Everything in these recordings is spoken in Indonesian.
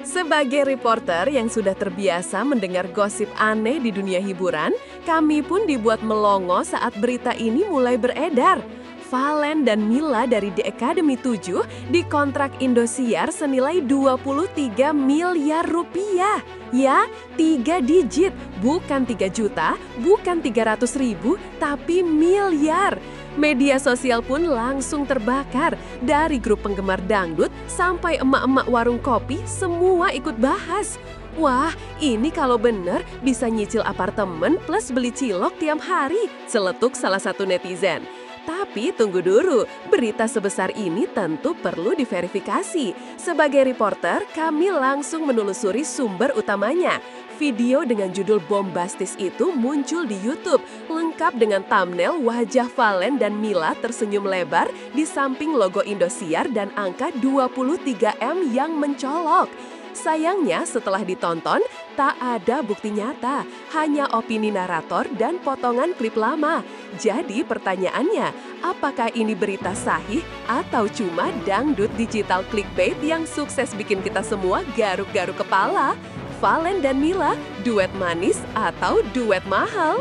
Sebagai reporter yang sudah terbiasa mendengar gosip aneh di dunia hiburan, kami pun dibuat melongo saat berita ini mulai beredar. Valen dan Mila dari The Academy 7 dikontrak Indosiar senilai 23 miliar rupiah. Ya, 3 digit, bukan 3 juta, bukan 300 ribu, tapi miliar. Media sosial pun langsung terbakar. Dari grup penggemar dangdut sampai emak-emak warung kopi, semua ikut bahas. Wah, ini kalau bener bisa nyicil apartemen plus beli cilok tiap hari, celetuk salah satu netizen. Tapi tunggu dulu, berita sebesar ini tentu perlu diverifikasi. Sebagai reporter, kami langsung menelusuri sumber utamanya. Video dengan judul bombastis itu muncul di YouTube, lengkap dengan thumbnail wajah Valen dan Mila tersenyum lebar di samping logo Indosiar dan angka 23M yang mencolok. Sayangnya setelah ditonton, tak ada bukti nyata, hanya opini narator dan potongan klip lama. Jadi pertanyaannya, apakah ini berita sahih atau cuma dangdut digital clickbait yang sukses bikin kita semua garuk-garuk kepala? Valen dan Mila, duet manis atau duet mahal?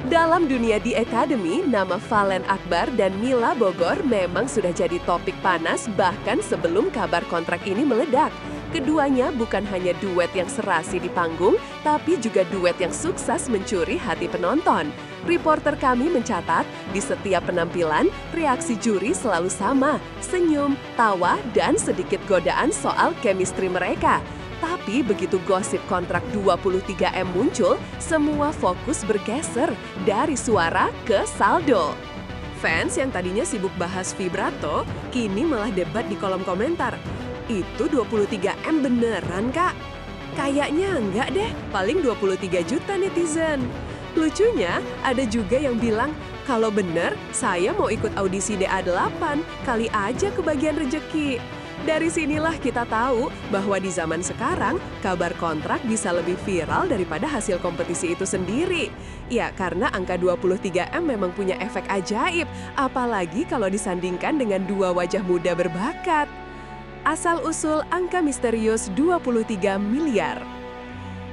Dalam dunia The Academy, nama Valen Akbar dan Mila Bogor memang sudah jadi topik panas bahkan sebelum kabar kontrak ini meledak. Keduanya bukan hanya duet yang serasi di panggung, tapi juga duet yang sukses mencuri hati penonton. Reporter kami mencatat, di setiap penampilan, reaksi juri selalu sama, senyum, tawa, dan sedikit godaan soal chemistry mereka. Tapi begitu gosip kontrak 23M muncul, semua fokus bergeser dari suara ke saldo. Fans yang tadinya sibuk bahas vibrato, kini malah debat di kolom komentar. Itu 23M beneran, Kak? Kayaknya enggak deh, paling 23 juta netizen. Lucunya, ada juga yang bilang, kalau bener, saya mau ikut audisi DA8, kali aja kebagian rejeki. Dari sinilah kita tahu bahwa di zaman sekarang, kabar kontrak bisa lebih viral daripada hasil kompetisi itu sendiri. Ya, karena angka 23M memang punya efek ajaib, apalagi kalau disandingkan dengan dua wajah muda berbakat. Asal-usul angka misterius 23 miliar.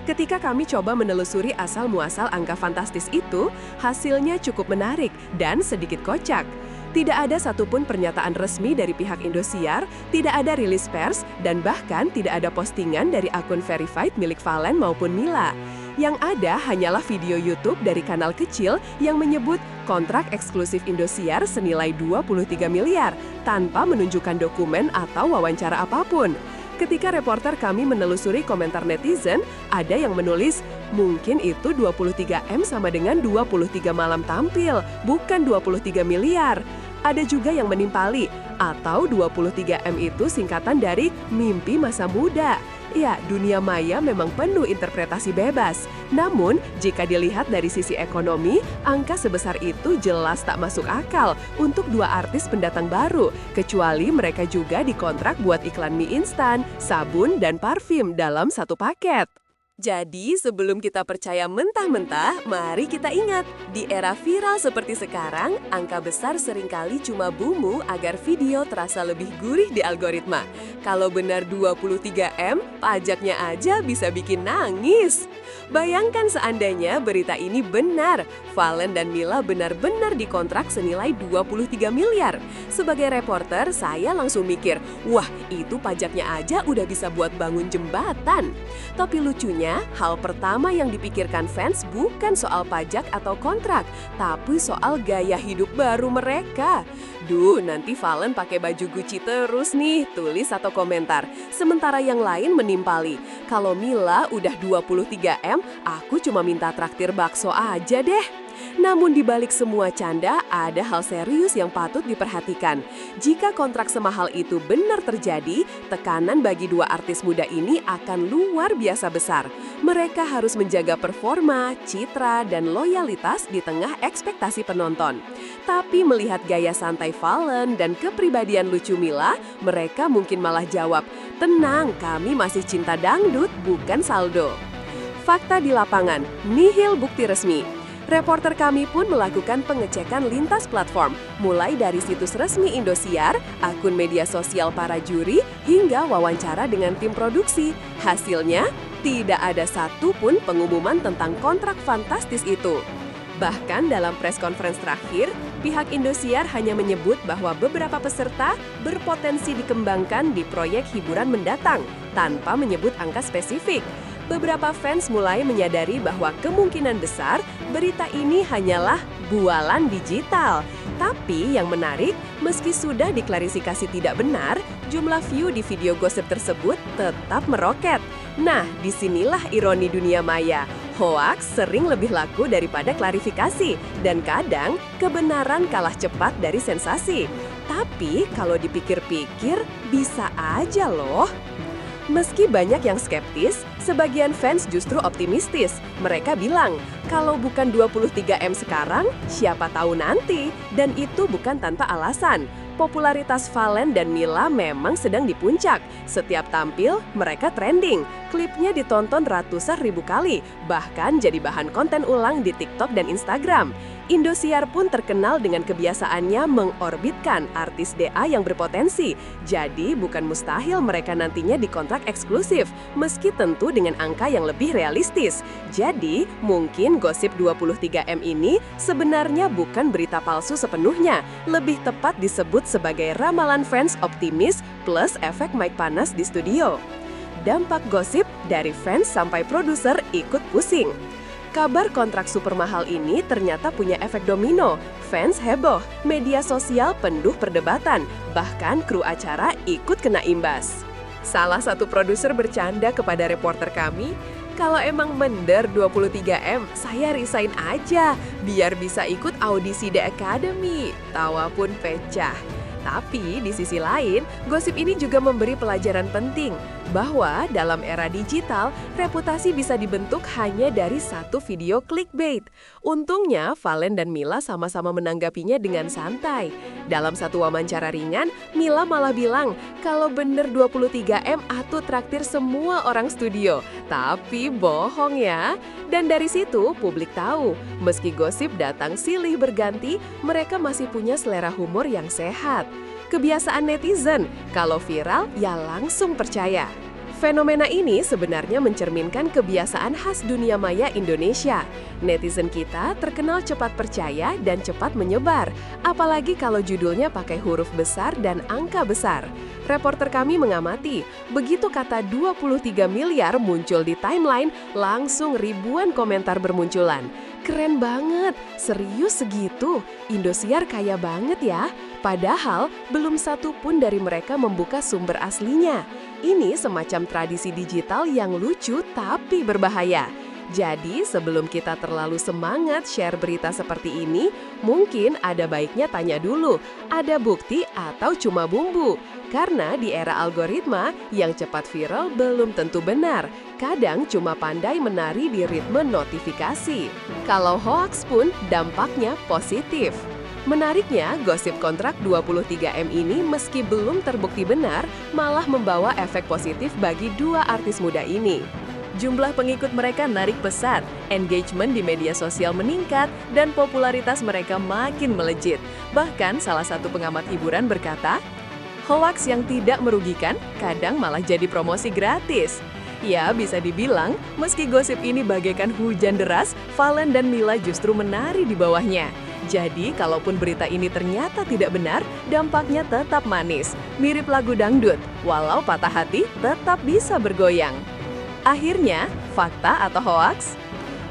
Ketika kami coba menelusuri asal-muasal angka fantastis itu, hasilnya cukup menarik dan sedikit kocak. Tidak ada satupun pernyataan resmi dari pihak Indosiar, tidak ada rilis pers, dan bahkan tidak ada postingan dari akun verified milik Valen maupun Mila. Yang ada hanyalah video YouTube dari kanal kecil yang menyebut kontrak eksklusif Indosiar senilai 23 miliar, tanpa menunjukkan dokumen atau wawancara apapun. Ketika reporter kami menelusuri komentar netizen, ada yang menulis, mungkin itu 23M sama dengan 23 malam tampil, bukan 23 miliar. Ada juga yang menimpali, atau 23M itu singkatan dari mimpi masa muda. Ya, dunia maya memang penuh interpretasi bebas. Namun, jika dilihat dari sisi ekonomi, angka sebesar itu jelas tak masuk akal untuk dua artis pendatang baru, kecuali mereka juga dikontrak buat iklan mie instan, sabun, dan parfum dalam satu paket. Jadi, sebelum kita percaya mentah-mentah, mari kita ingat, di era viral seperti sekarang, angka besar seringkali cuma bumbu agar video terasa lebih gurih di algoritma. Kalau benar 23M, pajaknya aja bisa bikin nangis. Bayangkan seandainya berita ini benar, Valen dan Mila benar-benar dikontrak senilai 23 miliar. Sebagai reporter, saya langsung mikir, wah itu pajaknya aja udah bisa buat bangun jembatan. Tapi lucunya, hal pertama yang dipikirkan fans bukan soal pajak atau kontrak, tapi soal gaya hidup baru mereka. Duh, nanti Valen pakai baju Gucci terus nih, tulis atau komentar. Sementara yang lain menimpali, kalau Mila udah 23M, aku cuma minta traktir bakso aja deh. Namun di balik semua canda, ada hal serius yang patut diperhatikan. Jika kontrak semahal itu benar terjadi, tekanan bagi dua artis muda ini akan luar biasa besar. Mereka harus menjaga performa, citra, dan loyalitas di tengah ekspektasi penonton. Tapi melihat gaya santai Valen dan kepribadian lucu Mila, mereka mungkin malah jawab, "Tenang, kami masih cinta dangdut, bukan saldo." Fakta di lapangan, nihil bukti resmi. Reporter kami pun melakukan pengecekan lintas platform, mulai dari situs resmi Indosiar, akun media sosial para juri, hingga wawancara dengan tim produksi. Hasilnya, tidak ada satupun pengumuman tentang kontrak fantastis itu. Bahkan dalam press conference terakhir, pihak Indosiar hanya menyebut bahwa beberapa peserta berpotensi dikembangkan di proyek hiburan mendatang, tanpa menyebut angka spesifik. Beberapa fans mulai menyadari bahwa kemungkinan besar berita ini hanyalah bualan digital. Tapi yang menarik, meski sudah diklarifikasi tidak benar, jumlah view di video gosip tersebut tetap meroket. Nah, disinilah ironi dunia maya. Hoaks sering lebih laku daripada klarifikasi, dan kadang kebenaran kalah cepat dari sensasi. Tapi kalau dipikir-pikir, bisa aja loh. Meski banyak yang skeptis, sebagian fans justru optimistis. Mereka bilang, kalau bukan 23M sekarang, siapa tahu nanti. Dan itu bukan tanpa alasan. Popularitas Fallen dan Mila memang sedang di puncak. Setiap tampil, mereka trending. Klipnya ditonton ratusan ribu kali, bahkan jadi bahan konten ulang di TikTok dan Instagram. Indosiar pun terkenal dengan kebiasaannya mengorbitkan artis DA yang berpotensi. Jadi bukan mustahil mereka nantinya dikontrak eksklusif, meski tentu dengan angka yang lebih realistis. Jadi mungkin gosip 23M ini sebenarnya bukan berita palsu sepenuhnya, lebih tepat disebut sebagai ramalan fans optimis plus efek mic panas di studio. Dampak gosip dari fans sampai produser ikut pusing. Kabar kontrak super mahal ini ternyata punya efek domino. Fans heboh, media sosial penuh perdebatan, bahkan kru acara ikut kena imbas. Salah satu produser bercanda kepada reporter kami, kalau emang bener 23M, saya resign aja, biar bisa ikut audisi The Academy. Tawa pun pecah. Tapi di sisi lain, gosip ini juga memberi pelajaran penting bahwa dalam era digital, reputasi bisa dibentuk hanya dari satu video clickbait. Untungnya, Fallen dan Mila sama-sama menanggapinya dengan santai. Dalam satu wawancara ringan, Mila malah bilang kalau bener 23M atau traktir semua orang studio. Tapi bohong ya. Dan dari situ publik tahu, meski gosip datang silih berganti, mereka masih punya selera humor yang sehat. Kebiasaan netizen, kalau viral ya langsung percaya. Fenomena ini sebenarnya mencerminkan kebiasaan khas dunia maya Indonesia. Netizen kita terkenal cepat percaya dan cepat menyebar, apalagi kalau judulnya pakai huruf besar dan angka besar. Reporter kami mengamati, begitu kata 23 miliar muncul di timeline, langsung ribuan komentar bermunculan. Keren banget, serius segitu? Indosiar kaya banget ya. Padahal belum satu pun dari mereka membuka sumber aslinya. Ini semacam tradisi digital yang lucu tapi berbahaya. Jadi sebelum kita terlalu semangat share berita seperti ini, mungkin ada baiknya tanya dulu, ada bukti atau cuma bumbu? Karena di era algoritma, yang cepat viral belum tentu benar. Kadang cuma pandai menari di ritme notifikasi. Kalau hoaks pun dampaknya positif. Menariknya, gosip kontrak 23M ini meski belum terbukti benar, malah membawa efek positif bagi dua artis muda ini. Jumlah pengikut mereka narik pesat, engagement di media sosial meningkat, dan popularitas mereka makin melejit. Bahkan salah satu pengamat hiburan berkata, hoaks yang tidak merugikan kadang malah jadi promosi gratis. Ya, bisa dibilang, meski gosip ini bagaikan hujan deras, Fallen dan Mila justru menari di bawahnya. Jadi, kalaupun berita ini ternyata tidak benar, dampaknya tetap manis. Mirip lagu dangdut, walau patah hati tetap bisa bergoyang. Akhirnya, fakta atau hoaks?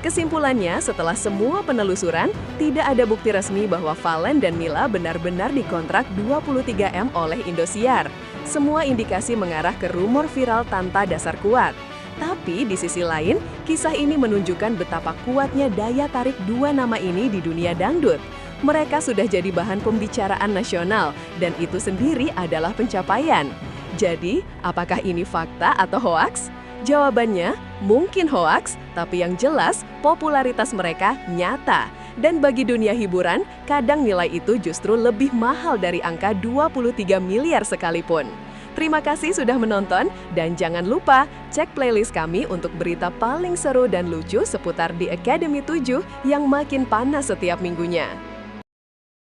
Kesimpulannya, setelah semua penelusuran, tidak ada bukti resmi bahwa Fallen dan Mila benar-benar dikontrak 23M oleh Indosiar. Semua indikasi mengarah ke rumor viral tanpa dasar kuat. Tapi di sisi lain, kisah ini menunjukkan betapa kuatnya daya tarik dua nama ini di dunia dangdut. Mereka sudah jadi bahan pembicaraan nasional, dan itu sendiri adalah pencapaian. Jadi, apakah ini fakta atau hoaks? Jawabannya, mungkin hoaks, tapi yang jelas popularitas mereka nyata. Dan bagi dunia hiburan, kadang nilai itu justru lebih mahal dari angka 23 miliar sekalipun. Terima kasih sudah menonton, dan jangan lupa cek playlist kami untuk berita paling seru dan lucu seputar The Academy 7 yang makin panas setiap minggunya.